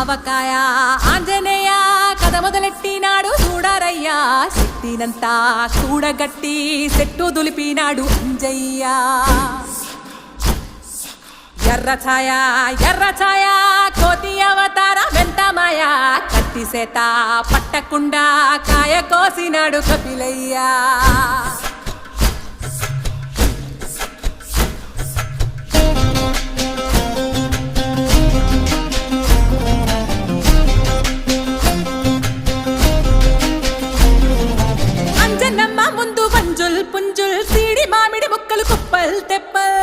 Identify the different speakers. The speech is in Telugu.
Speaker 1: ఆవకాయ ఆంజనేయ కథ మొదలెట్టినాడు చూడారయ్యా శక్తినంతా చూడగట్టి చెట్టు దులిపినాడు అంజయ్య ఎర్ర ఛాయ కోతి అవతార వెంటమాయ కత్తి సేత పట్టకుండా కాయ కోసినాడు కపిలయ్యా అంజనమ్మ ముందు వంజుల్ పుంజుల్ సీడి మామిడి ముక్కలు కుప్పల్ తెప్పల్